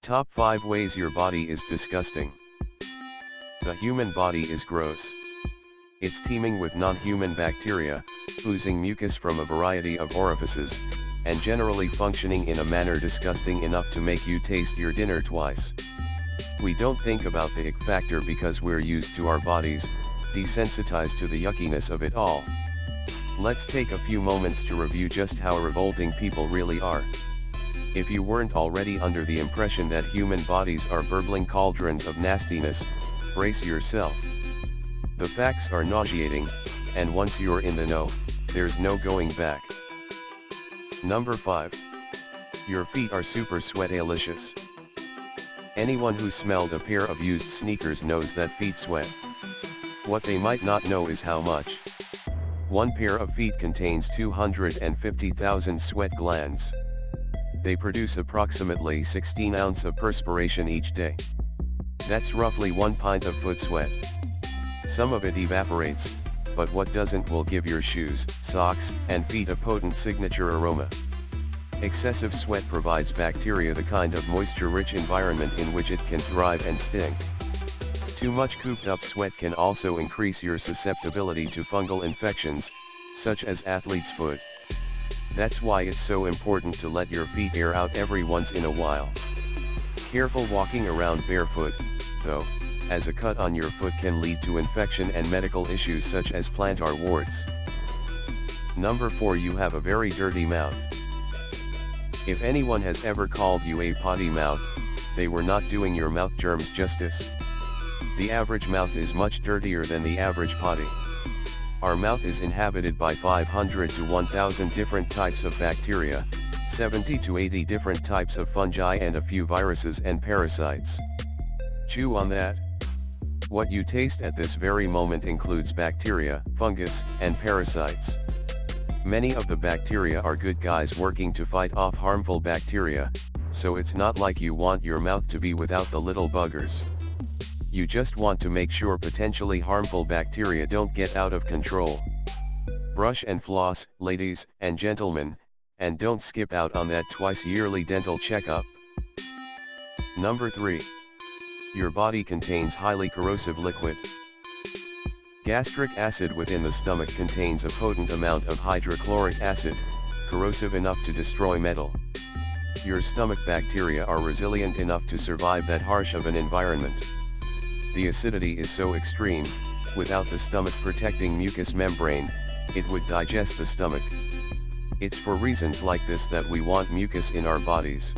Top 5 ways your body is disgusting. The human body is gross. It's teeming with non-human bacteria, oozing mucus from a variety of orifices, and generally functioning in a manner disgusting enough to make you taste your dinner twice. We don't think about the ick factor because we're used to our bodies, desensitized to the yuckiness of it all. Let's take a few moments to review just how revolting people really are. If you weren't already under the impression that human bodies are burbling cauldrons of nastiness, brace yourself. The facts are nauseating, and once you're in the know, there's no going back. Number 5. Your feet are super sweatalicious. Anyone who smelled a pair of used sneakers knows that feet sweat. What they might not know is how much. One pair of feet contains 250,000 sweat glands. They produce approximately 16 ounces of perspiration each day. That's roughly 1 pint of foot sweat. Some of it evaporates, but what doesn't will give your shoes, socks, and feet a potent signature aroma. Excessive sweat provides bacteria the kind of moisture-rich environment in which it can thrive and sting. Too much cooped-up sweat can also increase your susceptibility to fungal infections, such as athlete's foot. That's why it's so important to let your feet air out every once in a while. Careful walking around barefoot, though, as a cut on your foot can lead to infection and medical issues such as plantar warts. Number 4. You have a very dirty mouth. If anyone has ever called you a potty mouth, they were not doing your mouth germs justice. The average mouth is much dirtier than the average potty. Our mouth is inhabited by 500 to 1000 different types of bacteria, 70 to 80 different types of fungi and a few viruses and parasites. Chew on that. What you taste at this very moment includes bacteria, fungus, and parasites. Many of the bacteria are good guys working to fight off harmful bacteria, so it's not like you want your mouth to be without the little buggers. You just want to make sure potentially harmful bacteria don't get out of control. Brush and floss, ladies and gentlemen, and don't skip out on that twice-yearly dental checkup. Number 3. Your body contains highly corrosive liquid. Gastric acid within the stomach contains a potent amount of hydrochloric acid, corrosive enough to destroy metal. Your stomach bacteria are resilient enough to survive that harsh of an environment. The acidity is so extreme, without the stomach protecting mucous membrane, it would digest the stomach. It's for reasons like this that we want mucus in our bodies.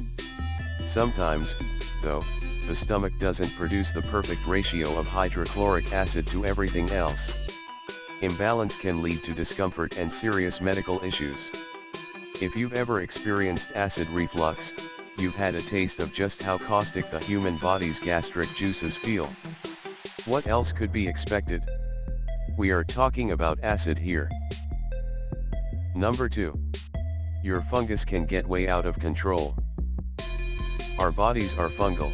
Sometimes, though, the stomach doesn't produce the perfect ratio of hydrochloric acid to everything else. Imbalance can lead to discomfort and serious medical issues. If you've ever experienced acid reflux, you've had a taste of just how caustic the human body's gastric juices feel. What else could be expected? We are talking about acid here. Number 2. Your fungus can get way out of control. Our bodies are fungal.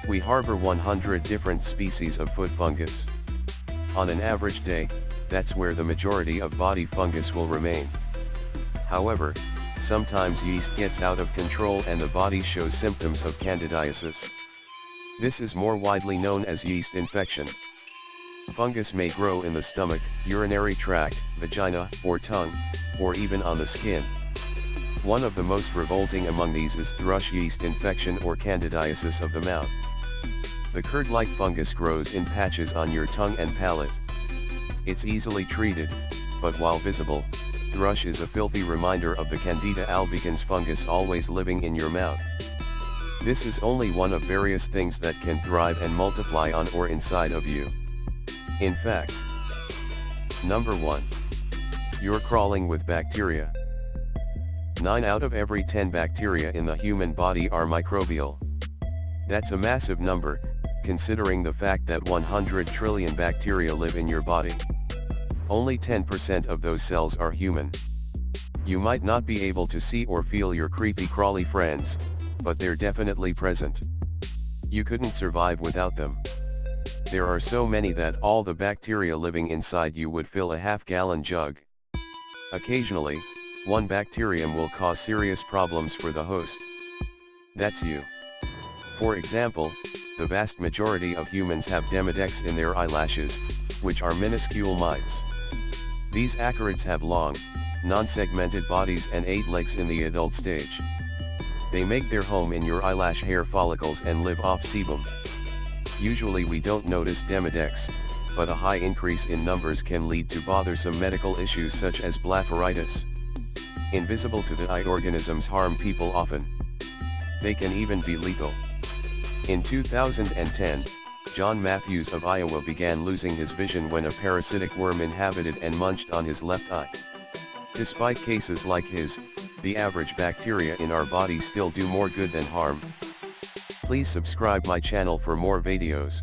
We harbor 100 different species of foot fungus. On an average day, that's where the majority of body fungus will remain. However, sometimes yeast gets out of control and the body shows symptoms of candidiasis. This is more widely known as yeast infection. Fungus may grow in the stomach, urinary tract, vagina, or tongue, or even on the skin. One of the most revolting among these is thrush yeast infection or candidiasis of the mouth. The curd-like fungus grows in patches on your tongue and palate. It's easily treated, but while visible, thrush is a filthy reminder of the Candida albicans fungus always living in your mouth. This is only one of various things that can thrive and multiply on or inside of you. In fact. Number 1. You're crawling with bacteria. 9 out of every 10 bacteria in the human body are microbial. That's a massive number, considering the fact that 100 trillion bacteria live in your body. Only 10% of those cells are human. You might not be able to see or feel your creepy crawly friends, but they're definitely present. You couldn't survive without them. There are so many that all the bacteria living inside you would fill a half-gallon jug. Occasionally, one bacterium will cause serious problems for the host. That's you. For example, the vast majority of humans have demodex in their eyelashes, which are minuscule mites. These acarids have long, non-segmented bodies and 8 legs in the adult stage. They make their home in your eyelash hair follicles and live off sebum. Usually we don't notice demodex, but a high increase in numbers can lead to bothersome medical issues such as blepharitis. Invisible to the eye, organisms harm people often. They can even be lethal. In 2010, John Matthews of Iowa began losing his vision when a parasitic worm inhabited and munched on his left eye. Despite cases like his, the average bacteria in our body still do more good than harm. Please subscribe my channel for more videos.